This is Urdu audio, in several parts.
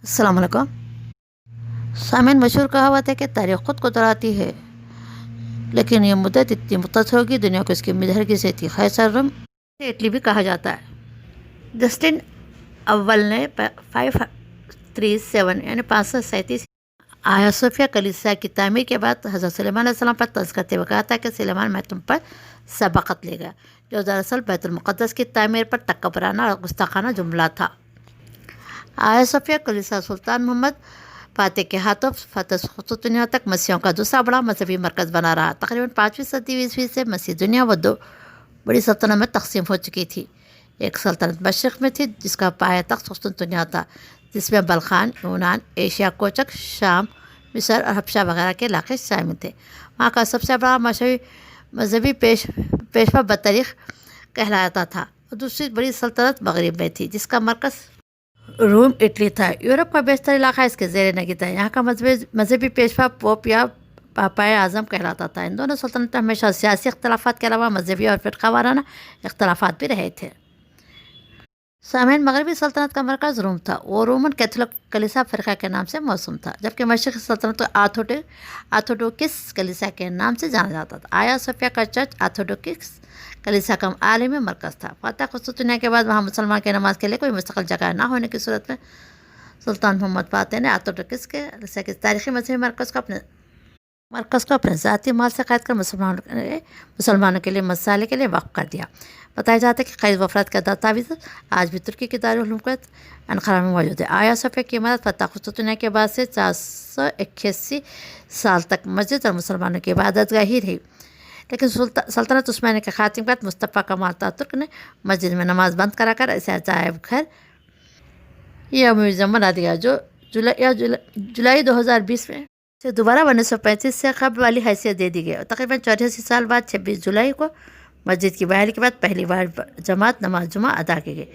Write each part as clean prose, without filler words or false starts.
السلام علیکم سامعین، مشہور کہاوت ہے کہ تاریخ خود کو دہراتی ہے، لیکن یہ مدت اتنی مختصر ہوگی دنیا کو اس کی امید ہرگز تھی۔ قیصر روم اٹلی بھی کہا جاتا ہے۔ جسٹن اول نے 537 یعنی 537 آیا صوفیہ کلیسا کی تعمیر کے بعد حضرت سلیمان علیہ السلام پر طنز کرتے ہوئے کہا تھا کہ سلیمان میں تم پر سبقت لے گا، جو دراصل بیت المقدس کی تعمیر پر تکبرانہ اور گستاخانہ جملہ تھا۔ آیا صوفیہ کلیسا سلطان محمد فاتح کے ہاتھوں فتح دنیا تک مسیحیوں کا دوسرا بڑا مذہبی مرکز بنا رہا۔ تقریباً 5ویں صدی عیسوی سے مسیح دنیا و دو بڑی سلطنتوں میں تقسیم ہو چکی تھی۔ ایک سلطنت مشرق میں تھی جس کا پایہ تخت قسطنطنیہ تھا، جس میں بلخان، یونان، ایشیا کوچک، شام، مصر اور حبشہ وغیرہ کے علاقے شامل تھے۔ وہاں کا سب سے بڑا مذہبی پیشوا بطریق کہلاتا تھا، اور دوسری بڑی سلطنت مغرب میں تھی جس کا مرکز روم اٹلی تھا۔ یورپ کا بیشتر علاقہ اس کے زیر نگہ تھا۔ یہاں کا مذہبی پیشوا پوپ یا پاپائے اعظم کہلاتا تھا۔ ان دونوں سلطنتوں میں ہمیشہ سیاسی اختلافات کے علاوہ مذہبی اور فرقہ وارانہ اختلافات بھی رہے تھے۔ سامعین، مغربی سلطنت کا مرکز روم تھا، وہ رومن کیتھولک کلیسا فرقہ کے نام سے موسوم تھا، جبکہ مشرقی سلطنت کو آرتھوڈوکس کلیسا کے نام سے جانا جاتا تھا۔ آیا صوفیہ کا چرچ آرتھوڈوکس کلیسا کا عالمی مرکز تھا۔ فتح قسطنطنیہ کے بعد وہاں مسلمان کی نماز کے لیے کوئی مستقل جگہ نہ ہونے کی صورت میں سلطان محمد فاتح نے آرتھوڈوکس کلیسا کے تاریخی مذہبی مرکز کو اپنے ذاتی مال سے خرید کر مسلمانوں کے لیے مسالے کے لیے وقف کر دیا۔ بتایا جاتا ہے کہ قید وفرات کا دستاویز آج بھی ترکی کی دارالعلوم انقرہ میں موجود ہے۔ آیا صوفیہ کی عمارت فتح قسطنطنیہ کے بعد سے 481 سال تک مسجد اور مسلمانوں کی عبادت گاہ ہی رہی، لیکن سلطنت عثمانیہ کے خاتمے کے بعد مصطفیٰ کمال تاترک نے مسجد میں نماز بند کرا کر اسے عجائب گھر یا میوزیم بنا دیا، جو جولائی 2020 میں سے دوبارہ 1935 سے قبل والی حیثیت دے دی گئی، اور تقریباً 84 سال بعد 26 جولائی کو مسجد کی بحالی کے بعد پہلی بار جماعت نماز جمعہ ادا کی گئی۔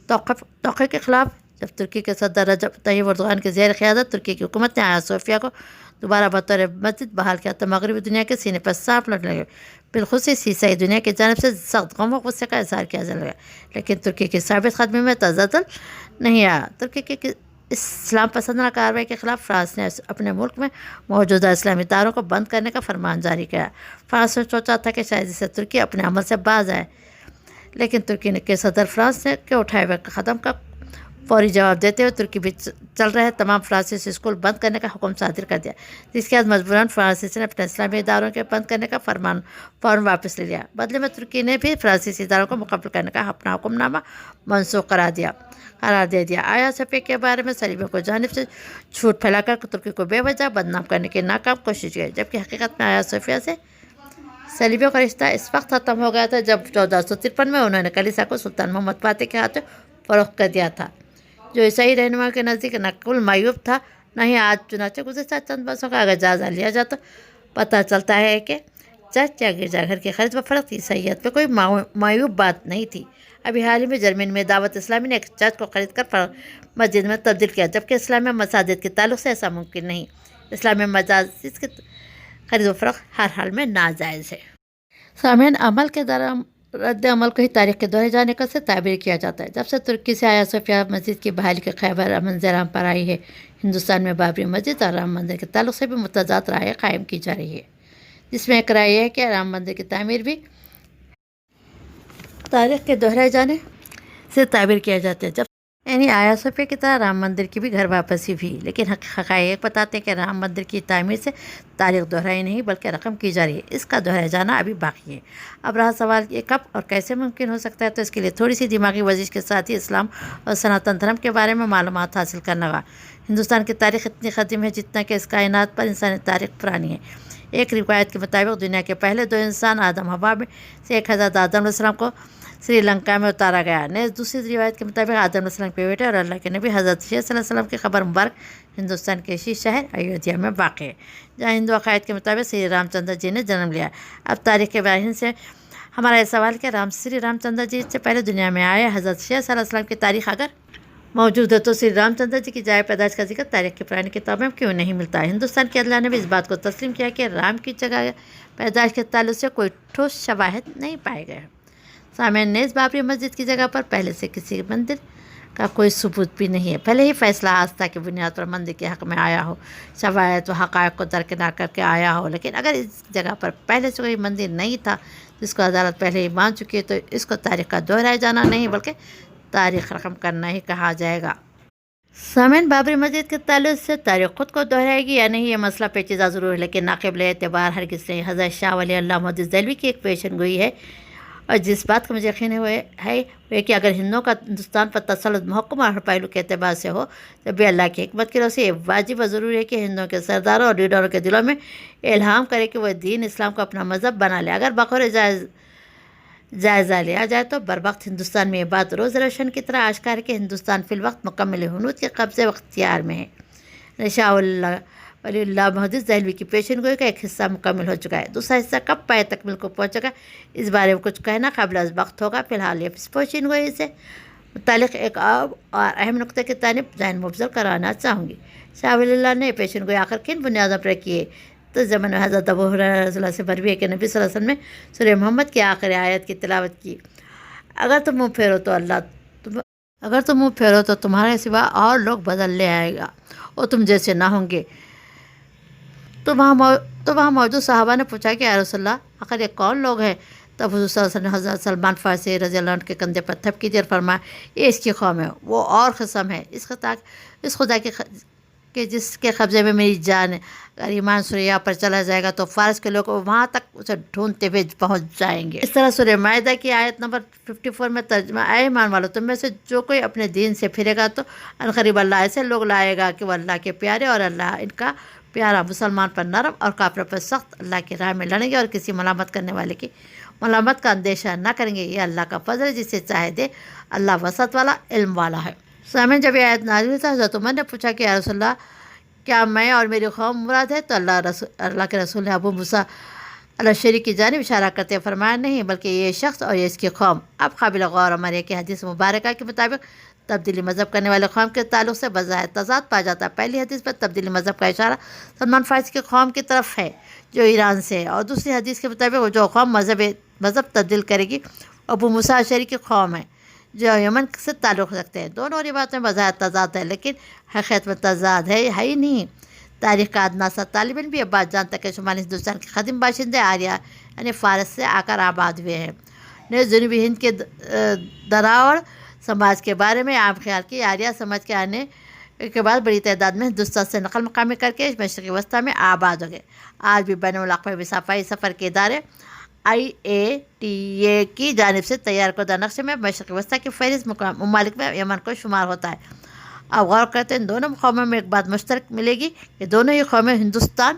توقع کے خلاف جب ترکی کے صدر رجب طیب اردوغان کی زیر قیادت ترکی کی حکومت نے آیا صوفیہ کو دوبارہ بطور مسجد بحال کیا تو مغربی دنیا کے سینے پر سانپ لڑنے لگے، بالخصوص عیسائی دنیا کی جانب سے سخت غم و غصے کا اظہار کیا جانے لگا، لیکن ترکی کی ثابت قدمی میں تزلزل نہیں آیا۔ ترکی کی اسلام پسندانہ کارروائی کے خلاف فرانس نے اپنے ملک میں موجودہ اسلامی اداروں کو بند کرنے کا فرمان جاری کیا۔ فرانس نے سوچا تھا کہ شاید اسے ترکی اپنے عمل سے باز آئے، لیکن ترکی کے صدر فرانس کے اٹھائے ہوئے قدم کا فوری جواب دیتے ہوئے ترکی بھی چل رہے تمام فرانسیسی اسکول بند کرنے کا حکم صادر کر دیا، جس کے بعد مجبوراً فرانسیسی نے اپنے اسلامی اداروں کے بند کرنے کا فرمان فوراً واپس لے لیا۔ بدلے میں ترکی نے بھی فرانسیسی اداروں کو مکمل کرنے کا اپنا حکم نامہ منسوخ قرار دے دیا۔ آیا صوفیہ کے بارے میں صلیبیوں کو جانب سے جھوٹ پھیلا کر ترکی کو بے وجہ بدنام کرنے کی ناکام کوشش کی، جبکہ حقیقت میں آیا صوفیہ سے صلیبیوں کا رشتہ اس وقت ختم ہو گیا تھا جب 1453 میں انہوں نے کلیسا کو سلطان محمد فاتح کے ہاتھوں فروخت کر دیا تھا، جو عیسائی رہنماؤں کے نزدیک نہ کل معیوب تھا نہ ہی آج۔ چنانچہ گزشتہ چند برسوں کا اگر جائزہ لیا جائے تو پتہ چلتا ہے کہ چرچ یا گرجا گھر کی خرید و فروخت عیسائیت میں کوئی معیوب بات نہیں تھی۔ ابھی حال ہی میں جرمنی میں دعوت اسلامی نے ایک چرچ کو خرید کر مسجد میں تبدیل کیا، جبکہ اسلامی مساجد کے تعلق سے ایسا ممکن نہیں۔ اسلامی مساجد کی خرید و فروخت ہر حال میں ناجائز ہے۔ سامعین، عمل کے رد عمل کو ہی تاریخ کے دوہرے جانے کا سے تعبیر کیا جاتا ہے۔ جب سے ترکی سے آیا صوفیہ مسجد کی بحالی کے خیبر امن پر آئی ہے، ہندوستان میں بابری مسجد اور رام مندر کے تعلق سے بھی متضاد رائے قائم کی جا رہی ہے، جس میں ایک رائے یہ ہے کہ رام مندر کی تعمیر بھی تاریخ کے دوہرے جانے سے تعبیر کیا جاتا ہے، جب یعنی آیا صوفیہ کی طرح رام مندر کی بھی گھر واپسی ہوئی، لیکن حقائق بتاتے ہیں کہ رام مندر کی تعمیر سے تاریخ دہرائی نہیں بلکہ رقم کی جا رہی ہے، اس کا دہرایا جانا ابھی باقی ہے۔ اب رہا سوال یہ کب اور کیسے ممکن ہو سکتا ہے، تو اس کے لیے تھوڑی سی دماغی ورزش کے ساتھ ہی اسلام اور سناتن دھرم کے بارے میں معلومات حاصل کرنا ہوگا۔ ہندوستان کی تاریخ اتنی قدیم ہے جتنا کہ اس کائنات پر انسانی تاریخ پرانی ہے۔ ایک روایت کے مطابق دنیا کے پہلے دو انسان آدم حوا میں سے ایک حضرت آدم علیہ السلام کو سری لنکا میں اتارا گیا۔ نیز دوسری روایت کے مطابق آدم علیہ السلام کے بیٹے اور اللہ کے نبی حضرت عیسیٰ صلی اللہ علیہ وسلم کی قبر مبارک ہندوستان کے اسی شہر ایودھیا میں واقع ہے، جہاں ہندو عقائد کے مطابق سری رام چندر جی نے جنم لیا۔ اب تاریخ کے باہرین سے ہمارا یہ سوال کہ سری رام چندر جی سے پہلے دنیا میں آئے حضرت عیسیٰ صلی اللہ علیہ وسلم کی تاریخ اگر موجود ہے تو سری رام چندر جی کی جائے پیدائش کا ذکر تاریخ کی پرانی کتابوں میں کیوں نہیں ملتا؟ ہندوستان کی عدلیہ نے بھی اس بات کو تسلیم کیا کہ رام کی جگہ پیدائش کے تعلق سے کوئی ٹھوس شواہد نہیں پائے گئے۔ سامعین، نیز بابری مسجد کی جگہ پر پہلے سے کسی مندر کا کوئی ثبوت بھی نہیں ہے۔ پہلے ہی فیصلہ آستہ کی بنیاد پر مندر کے حق میں آیا ہو، شواہد و حقائق کو درکنار کر کے آیا ہو، لیکن اگر اس جگہ پر پہلے سے کوئی مندر نہیں تھا جس کو عدالت پہلے ہی مان چکی ہے تو اس کو تاریخ کا دہرایا جانا نہیں بلکہ تاریخ رقم کرنا ہی کہا جائے گا۔ سامعین، بابری مسجد کے تعلق سے تاریخ خود کو دہرائے گی یا نہیں، یہ مسئلہ پیچیدہ ضرور ہے لیکن ناقابل اعتبار ہرگز نہیں۔ حضرت شاہ ولی اللہ محدث دہلوی کی ایک پیشن گوئی ہے، اور جس بات کا مجھے یقین ہے وہ کہ اگر ہندوؤں کا ہندوستان پر تسلط محکم اور ہر پہلو کے اعتبار سے ہو تو بھی اللہ کی حکمت کی روح سے یہ واجب و ضروری ہے کہ ہندوؤں کے سرداروں اور لیڈروں کے دلوں میں الہام کرے کہ وہ دین اسلام کو اپنا مذہب بنا لے۔ اگر بقور جائزہ لیا جائے تو بروقت ہندوستان میں یہ بات روز روشن کی طرح آشکار ہے کہ ہندوستان فی الوقت مکمل ہنود کے قبضے و اختیار میں ہے۔ شاہ ولی اللہ محدث دہلوی کی پیشن گوئی کا ایک حصہ مکمل ہو چکا ہے، دوسرا حصہ کب پائے تکمیل کو پہنچے گا اس بارے میں کچھ کہنا قابل از وقت ہوگا۔ فی الحال یہ پیشن گوئی سے متعلق ایک اور اہم نقطے کی جانب ذہن مبذول کرانا چاہوں گی۔ شاہ ولی اللہ نے پیشن گوئی آخر کن بنیادوں پر کی ہے؟ تو زمن میں حضرت ابو ہریرہ رضی اللہ سے مروی ہے کہ نبی صلی اللہ علیہ وسلم نے سورہ محمد کی آخری آیت کی تلاوت کی، اگر تم منہ پھیرو تو تمہارے سوا اور لوگ بدل لے آئے گا اور تم جیسے نہ ہوں گے۔ تو وہاں موجود صحابہ نے پوچھا کہ یا رسول اللہ آخر یہ کون لوگ ہیں؟ تب حضور صلی اللہ علیہ وسلم نے حضرت سلمان فارسی رضی اللہ عنہ کے کندھے پر تھپکی دی اور فرمایا یہ اس کی قوم ہے، وہ اور قسم ہے اس خدا کہ جس کے قبضے میں میری جان ہے، اگر ایمان سوریا پر چلا جائے گا تو فارس کے لوگ وہاں تک اسے ڈھونڈتے ہوئے پہنچ جائیں گے۔ اس طرح سورہ مائدہ کی آیت نمبر 54 میں ترجمہ، اے ایمان والو تم میں سے جو کوئی اپنے دین سے پھرے گا تو عنقریب اللہ ایسے لوگ لائے گا کہ وہ اللہ کے پیارے اور اللہ ان کا پیارا، مسلمان پر نرم اور کافر پر سخت، اللہ کی راہ میں لڑیں گے اور کسی ملامت کرنے والے کی ملامت کا اندیشہ نہ کریں گے۔ یہ اللہ کا فضل ہے، جسے چاہے دے، اللہ وسعت والا، علم والا ہے۔ سامعین، جب یہ آیت نازل ہوئی تو حضرت عمر نے پوچھا کہ یا رسول اللہ کیا میں اور میری قوم مراد ہے؟ تو اللہ کے رسول نے ابو موسیٰ الاشعری کی جانب اشارہ کرتے فرمایا نہیں بلکہ یہ شخص اور یہ اس کی قوم۔ اب قابل غور عمل ہے کہ حدیث مبارکہ کے مطابق تبدیلی مذہب کرنے والے قوم کے تعلق سے بظاہر تضاد پایا جاتا ہے۔ پہلی حدیث پر تبدیلی مذہب کا اشارہ سلمان فارسی کی قوم کی طرف ہے جو ایران سے ہے، اور دوسری حدیث کے مطابق جو قوم مذہب تبدیل کرے گی ابو موسیٰ الاشعری کی قوم ہے جو یمن سے تعلق رکھتے ہیں۔ دونوں روایتوں میں بظاہر تضاد ہے لیکن حقیقت میں تضاد ہے ہی نہیں۔ تاریخ کا ادنا سا طالب علم بھی یہ بات جانتا ہے کہ شمالی ہندوستان کے قدیم باشندے آریہ یعنی فارس سے آ کر آباد ہوئے ہیں۔ جنوبی ہند کے دراوڑ سماج کے بارے میں عام خیال کی آریہ سماج کے آنے کے بعد بڑی تعداد میں ہندوستان سے نقل مقامی کر کے مشرقی وسطی میں آباد ہو گئے۔ آج بھی بین الاقوامی صفائی سفر کے ادارے IATA کی جانب سے تیار کردہ نقشے میں مشرقی وسطی کی فہرست ممالک میں یمن کو شمار ہوتا ہے۔ اب غور کرتے ہیں، ان دونوں قوموں میں ایک بات مشترک ملے گی کہ دونوں ہی قومیں ہندوستان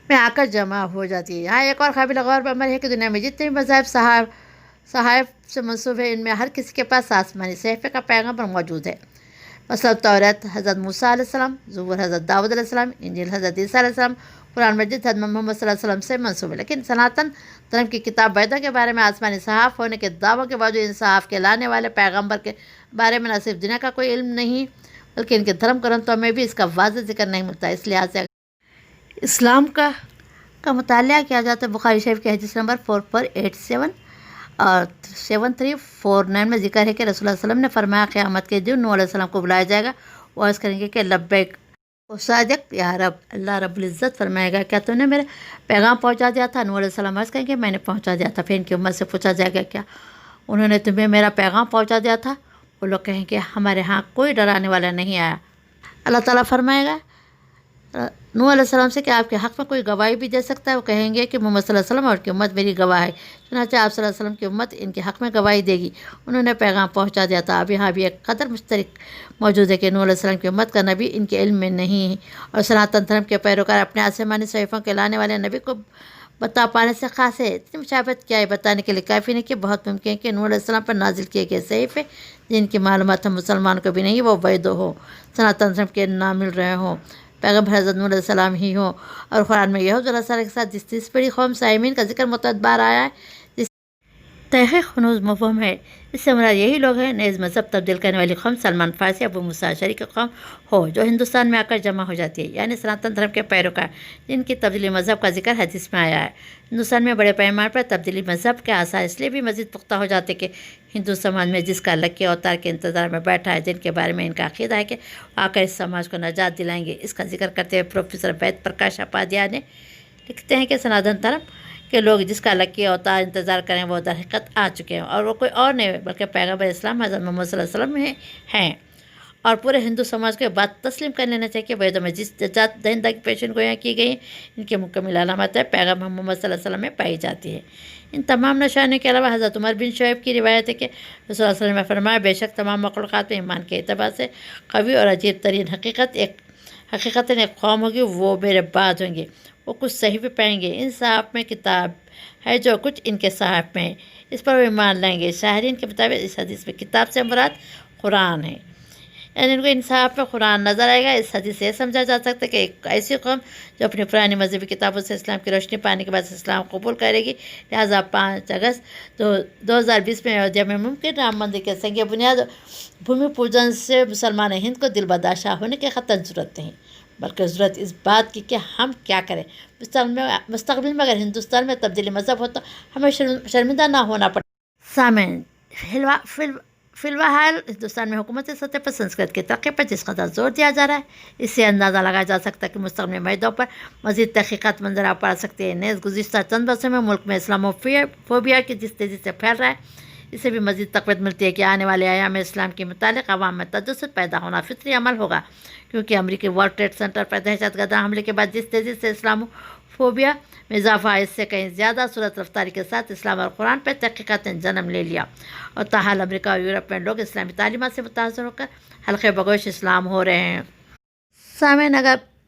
میں آ کر جمع ہو جاتی ہے۔ یہاں ایک اور قابل غور عمل ہے کہ دنیا میں جتنے بھی مذاہب صحائف سے منسوب ہیں ان میں ہر کسی کے پاس آسمانی صحیفے کا پیغمبر موجود ہے۔ مثلا توریت حضرت موسیٰ علیہ السلام، زبور حضرت داؤد علیہ السلام، انجیل حضرت عیسیٰ علیہ السلام، قرآن مجید حضرت محمد صلی اللہ علیہ وسلم سے منسوب ہے۔ لیکن سناتن دھرم کی کتاب ویدوں کے بارے میں آسمانی صحاف ہونے کے دعووں کے باوجود ان صحاف کے لانے والے پیغمبر کے بارے میں نہ صرف دنیا کا کوئی علم نہیں بلکہ ان کے دھرم گرنتھوں میں بھی اس کا واضح ذکر نہیں ملتا۔ اس لحاظ سے اسلام کا مطالعہ کیا جاتا ہے۔ بخاری شریف کی حدیث نمبر 4487 اور 7349 میں ذکر ہے کہ رسول اللہ علیہ وسلم نے فرمایا قیامت کے دن نوح علیہ السلام کو بلایا جائے گا، وہ عرض کریں گے کہ لبیک و صادق یا رب۔ اللہ رب العزت فرمائے گا کیا تم نے میرا پیغام پہنچا دیا تھا؟ نوح علیہ السلام عرض کریں گے میں نے پہنچا دیا تھا۔ پھر ان کی امت سے پوچھا جائے گا کیا انہوں نے تمہیں میرا پیغام پہنچا دیا تھا؟ وہ لوگ کہیں کہ ہمارے ہاں کوئی ڈرانے والا نہیں آیا۔ اللہ تعالیٰ فرمائے گا نوح علیہ السلام سے کہ آپ کے حق میں کوئی گواہی بھی دے سکتا ہے؟ وہ کہیں گے کہ محمد صلی اللہ علیہ وسلم اور کی امت میری گواہ ہے۔ چنانچہ آپ صلی اللہ علیہ وسلم کی امت ان کے حق میں گواہی دے گی، انہوں نے پیغام پہنچا دیا تھا۔ اب یہاں بھی ایک قدر مشترک موجود ہے کہ نوح علیہ السلام کی امت کا نبی ان کے علم میں نہیں ہے، اور سناتن دھرم کے پیروکار اپنے آسمانی صحیفوں کے لانے والے نبی کو بتا پانے سے خاص ہے۔ اتنی مشابہت کیا ہے بتانے کے لیے کافی نہیں کہ بہت ممکن ہے کہ نوح علیہ السلام پر نازل کیے گئے صحیفے جن کی معلومات ہم مسلمان کو بھی نہیں وہ وید ہو، سناتن دھرم کے نہ مل رہے ہوں، پیغمبر حضرت نوح علیہ السلام ہی ہوں، اور قرآن میں یہود علیہ السلام کے ساتھ جس تیس بڑی قوم سائمین کا ذکر متعدد بار آیا ہے جس تحقیق خنوز مفہوم ہے، اس سے مراد یہی لوگ ہیں نیز مذہب تبدیل کرنے والی قوم سلمان فارسی ابو موسیٰ الاشعری کی قوم ہو جو ہندوستان میں آ کر جمع ہو جاتی ہے، یعنی سناتن دھرم کے پیروکار جن کی تبدیلی مذہب کا ذکر حدیث میں آیا ہے۔ ہندوستان میں بڑے پیمانے پر تبدیلی مذہب کے آثار اس لیے بھی مزید پختہ ہو جاتے کہ ہندو سماج میں جس کا اللہ کے اوتار کے انتظار میں بیٹھا ہے، جن کے بارے میں ان کا عقیدہ ہے کہ آ کر اس سماج کو نجات دلائیں گے، اس کا ذکر کرتے ہوئے پروفیسر وید پرکاش اپادھیائے نے لکھتے ہیں کہ سناتن دھرم کے لوگ جس کا اللہ کے اوتار انتظار کریں وہ در حقیقت آ چکے ہیں، اور وہ کوئی اور نہیں بلکہ پیغمبر اسلام حضرت محمد صلی اللہ علیہ وسلم ہیں، اور پورے ہندو سماج کو یہ بات تسلیم کر لینا چاہیے کہ ویدوں میں جس نجات دہندہ کی پیشن گویاں کی گئی ہیں، ان کی مکمل علامت ہے پیغمبر محمد صلی اللہ علیہ وسلم میں پائی جاتی ہے۔ ان تمام نشانیوں کے علاوہ حضرت عمر بن شعیب کی روایت ہے کہ رسول اللہ علیہ وسلم نے فرمایا، بے شک تمام مخلوقات میں ایمان کے اعتبار سے قوی اور عجیب ترین حقیقتاً ایک قوم ہوگی، وہ میرے بعد ہوں گے، وہ کچھ صحیفے پائیں گے، ان صحائف میں کتاب ہے جو کچھ ان کے صحائف میں ہے، اس پر وہ ایمان لائیں گے۔ شاہرین کے مطابق اس حدیث میں کتاب سے مراد قرآن ہے، یعنی ان کو انصاف میں قرآن نظر آئے گا۔ اس حدیث سے یہ سمجھا جا سکتا ہے کہ ایک ایسی قوم جو اپنی پرانی مذہبی کتابوں سے اسلام کی روشنی پانے کے بعد اسلام قبول کرے گی، لہٰذا 5 اگست 2020 میں ایودھیا میں ممکن رام مندر کے سنگ بنیاد بھومی پوجن سے مسلمان ہند کو دل بداشا ہونے کی قطعاً ضرورت نہیں، بلکہ ضرورت اس بات کی کہ ہم کیا کریں مستقبل میں اگر ہندوستان میں تبدیلی مذہب ہو تو ہمیں شرمندہ نہ ہونا پڑے۔ سامعین، فی الحال ہندوستان میں حکومتی سطح پر سنسکرت کی ترقی پر جس قدر زور دیا جا رہا ہے، اس سے اندازہ لگایا جا سکتا ہے کہ مستقبل معاہدوں پر مزید تحقیقات منظر پڑ سکتی ہے۔ نیز گزشتہ چند برسوں میں ملک میں اسلاموفوبیا کی جس تیزی سے پھیل رہا ہے، اس سے بھی مزید تقویت ملتی ہے کہ آنے والے ایام میں اسلام کے متعلق عوام میں تجسس پیدا ہونا فطری عمل ہوگا، کیونکہ امریکی ورلڈ ٹریڈ سینٹر پر دہشت گردانہ حملے کے بعد جس تیزی سے اسلاموفوبیا میں اضافہ ہے، اس سے کہیں زیادہ سرعت رفتاری کے ساتھ اسلام اور قرآن پر تحقیقات نے جنم لے لیا، اور تاحال امریکہ اور یورپ میں لوگ اسلامی تعلیمات سے متاثر ہو کر حلقے بگوش اسلام ہو رہے ہیں۔ سامعین،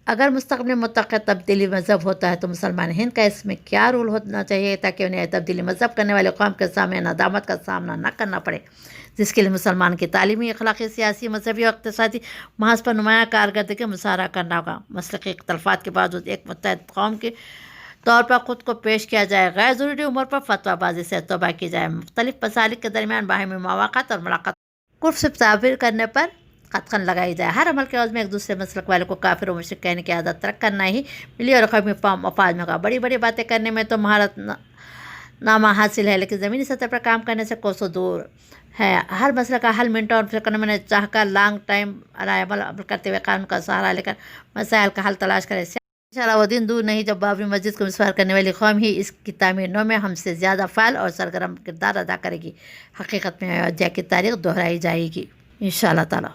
اگر مستقبل میں متوقع تبدیلی مذہب ہوتا ہے تو مسلمان ہند کا اس میں کیا رول ہونا چاہیے تاکہ انہیں تبدیلی مذہب کرنے والے قوم کے سامنے ندامت کا سامنا نہ کرنا پڑے، جس کے لیے مسلمان کی تعلیمی، اخلاقی، سیاسی، مذہبی اور اقتصادی محاذ پر نمایاں کارکردگی کا مظاہرہ کرنا ہوگا۔ مسلکی اختلافات کے باوجود ایک متحد قوم کے طور پر خود کو پیش کیا جائے، غیر ضروری امور پر فتویٰ بازی سے توبہ کی جائے، مختلف مسالک کے درمیان باہمی مواقعات اور ملاقات قرب سے تعبیر کرنے پر قطعاً لگائی جائے۔ ہر عمل کے عوض میں ایک دوسرے مسلک والے کو کافر و مشرک کہنے کی عادت ترک کرنا ہی ملی اور قومی مفاد میں ہوگا۔ بڑی بڑی باتیں کرنے میں تو مہارت نامہ حاصل ہے، لیکن زمینی سطح پر کام کرنے سے کوسوں دور ہے۔ ہر مسئلے کا حل منٹوں اور سیکنڈوں میں چاہ کر لانگ ٹائم عمل کرتے ہوئے قانون کا سہارا لے کر مسائل کا حل تلاش کرے۔ انشاءاللہ وہ دن دور نہیں جب بابری مسجد کو مسمار کرنے والی قوم ہی اس کی تعمیر نو میں ہم سے زیادہ فعال اور سرگرم کردار ادا کرے گی۔ حقیقت میں ایودھیا کی تاریخ دہرائی جائے گی انشاءاللہ تعالی۔